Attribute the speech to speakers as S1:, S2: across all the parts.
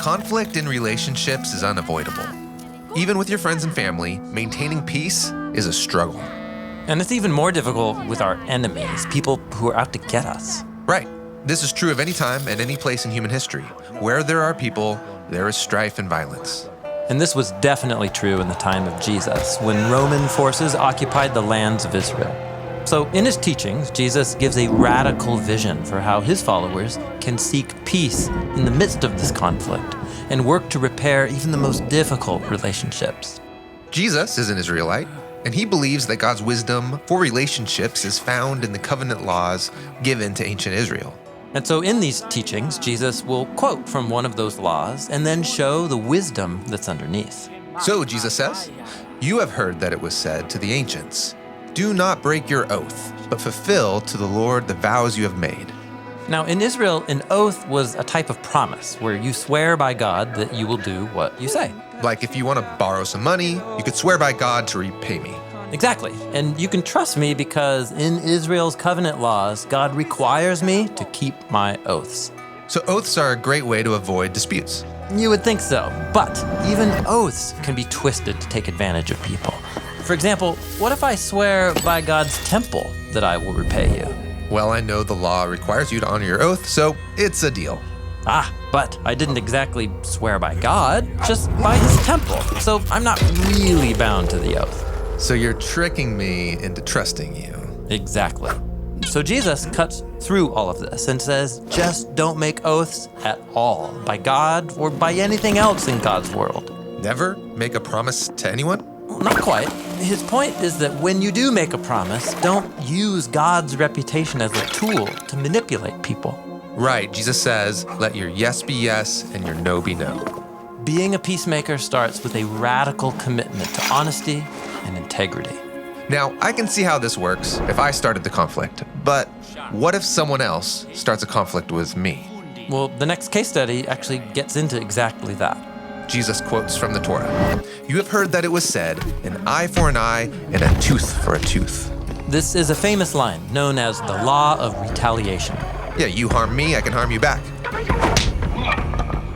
S1: Conflict in relationships is unavoidable. Even with your friends and family, maintaining peace is a struggle.
S2: And it's even more difficult with our enemies, people who are out to get us.
S1: Right. This is true of any time and any place in human history. Where there are people, there is strife and violence.
S2: And this was definitely true in the time of Jesus, when Roman forces occupied the lands of Israel. So in his teachings, Jesus gives a radical vision for how his followers can seek peace in the midst of this conflict and work to repair even the most difficult relationships.
S1: Jesus is an Israelite, and he believes that God's wisdom for relationships is found in the covenant laws given to ancient Israel.
S2: And so in these teachings, Jesus will quote from one of those laws and then show the wisdom that's underneath.
S1: So Jesus says, "You have heard that it was said to the ancients, 'Do not break your oath, but fulfill to the Lord the vows you have made.'"
S2: Now, in Israel, an oath was a type of promise where you swear by God that you will do what you say.
S1: Like if you want to borrow some money, you could swear by God to repay me.
S2: Exactly. And you can trust me because in Israel's covenant laws, God requires me to keep my oaths.
S1: So oaths are a great way to avoid disputes.
S2: You would think so, but even oaths can be twisted to take advantage of people. For example, what if I swear by God's temple that I will repay you?
S1: Well, I know the law requires you to honor your oath, so it's a deal.
S2: But I didn't exactly swear by God, just by his temple. So I'm not really bound to the oath.
S1: So you're tricking me into trusting you.
S2: Exactly. So Jesus cuts through all of this and says, just don't make oaths at all, by God or by anything else in God's world.
S1: Never make a promise to anyone?
S2: Well, not quite. His point is that when you do make a promise, don't use God's reputation as a tool to manipulate people.
S1: Right, Jesus says, let your yes be yes and your no be no.
S2: Being a peacemaker starts with a radical commitment to honesty and integrity.
S1: Now, I can see how this works if I started the conflict, but what if someone else starts a conflict with me?
S2: Well, the next case study actually gets into exactly that.
S1: Jesus quotes from the Torah, "You have heard that it was said, an eye for an eye and a tooth for a tooth."
S2: This is a famous line known as the law of retaliation.
S1: Yeah, you harm me, I can harm you back.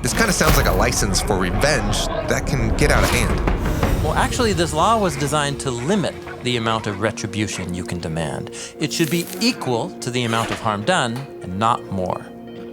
S1: This kind of sounds like a license for revenge that can get out of hand.
S2: Well, actually, this law was designed to limit the amount of retribution you can demand. It should be equal to the amount of harm done and not more.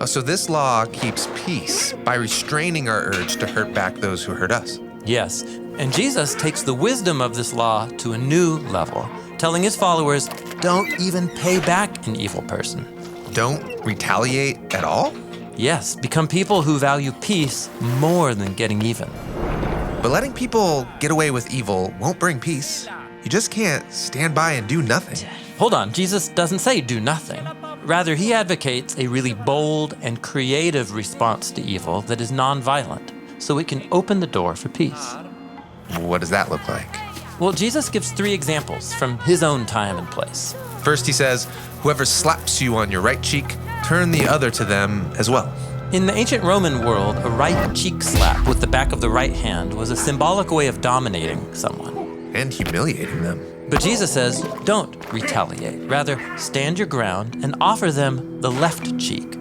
S1: So this law keeps peace by restraining our urge to hurt back those who hurt us.
S2: Yes, and Jesus takes the wisdom of this law to a new level, telling his followers, don't even pay back an evil person.
S1: Don't retaliate at all?
S2: Yes, become people who value peace more than getting even.
S1: But letting people get away with evil won't bring peace. You just can't stand by and do nothing.
S2: Hold on, Jesus doesn't say do nothing. Rather, he advocates a really bold and creative response to evil that is nonviolent, so it can open the door for peace.
S1: What does that look like?
S2: Well, Jesus gives 3 examples from his own time and place.
S1: First, he says, whoever slaps you on your right cheek, turn the other to them as well.
S2: In the ancient Roman world, a right cheek slap with the back of the right hand was a symbolic way of dominating someone.
S1: And humiliating them.
S2: But Jesus says, don't retaliate. Rather, stand your ground and offer them the left cheek.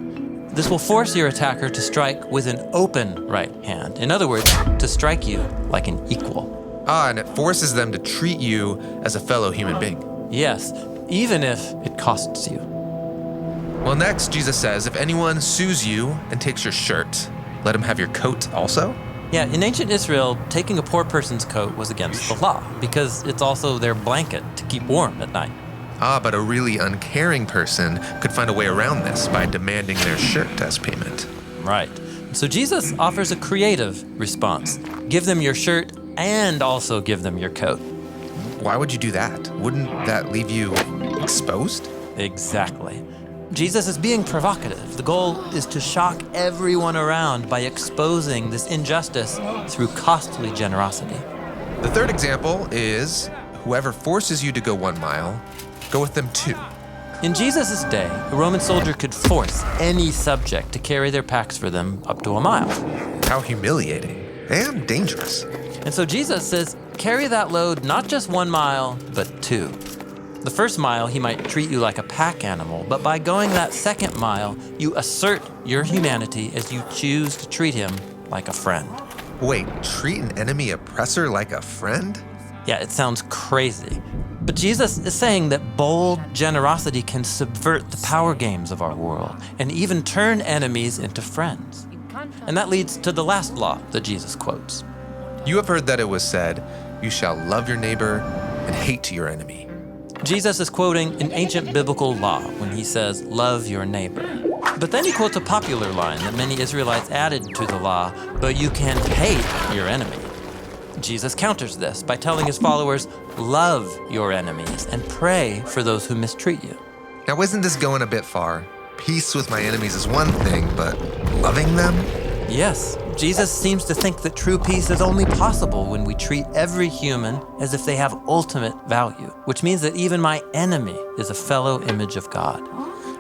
S2: This will force your attacker to strike with an open right hand. In other words, to strike you like an equal.
S1: And it forces them to treat you as a fellow human being.
S2: Yes, even if it costs you.
S1: Well, next, Jesus says, if anyone sues you and takes your shirt, let him have your coat also?
S2: Yeah, in ancient Israel, taking a poor person's coat was against the law because it's also their blanket to keep warm at night.
S1: But a really uncaring person could find a way around this by demanding their shirt as payment.
S2: Right. So Jesus offers a creative response. Give them your shirt and also give them your coat.
S1: Why would you do that? Wouldn't that leave you exposed?
S2: Exactly. Jesus is being provocative. The goal is to shock everyone around by exposing this injustice through costly generosity.
S1: The third example is whoever forces you to go 1 mile, go with them 2.
S2: In Jesus' day, a Roman soldier could force any subject to carry their packs for them up to 1 mile.
S1: How humiliating and dangerous.
S2: And so Jesus says, carry that load not just 1 mile, but 2. The first mile, he might treat you like a pack animal, but by going that second mile, you assert your humanity as you choose to treat him like a friend.
S1: Wait, treat an enemy oppressor like a friend?
S2: Yeah, it sounds crazy. But Jesus is saying that bold generosity can subvert the power games of our world and even turn enemies into friends. And that leads to the last law that Jesus quotes.
S1: You have heard that it was said, you shall love your neighbor and hate your enemy.
S2: Jesus is quoting an ancient biblical law when he says, love your neighbor. But then he quotes a popular line that many Israelites added to the law, but you can hate your enemy. Jesus counters this by telling his followers, love your enemies and pray for those who mistreat you.
S1: Now, isn't this going a bit far? Peace with my enemies is one thing, but loving them?
S2: Yes, Jesus seems to think that true peace is only possible when we treat every human as if they have ultimate value, which means that even my enemy is a fellow image of God.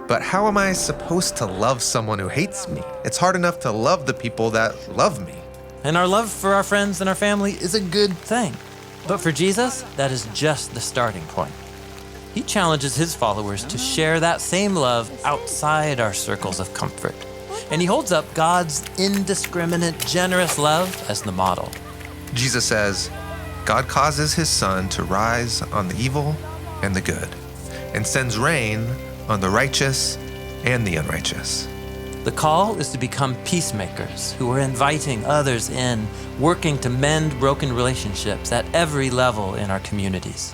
S1: But how am I supposed to love someone who hates me? It's hard enough to love the people that love me.
S2: And our love for our friends and our family is a good thing. But for Jesus, that is just the starting point. He challenges his followers to share that same love outside our circles of comfort. And he holds up God's indiscriminate, generous love as the model.
S1: Jesus says, God causes his sun to rise on the evil and the good, and sends rain on the righteous and the unrighteous.
S2: The call is to become peacemakers who are inviting others in, working to mend broken relationships at every level in our communities.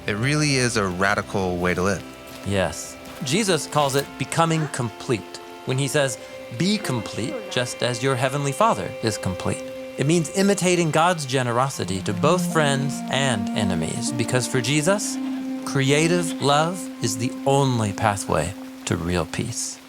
S1: It really is a radical way to live.
S2: Yes. Jesus calls it becoming complete when he says, be complete just as your heavenly Father is complete. It means imitating God's generosity to both friends and enemies, because for Jesus, creative love is the only pathway to real peace.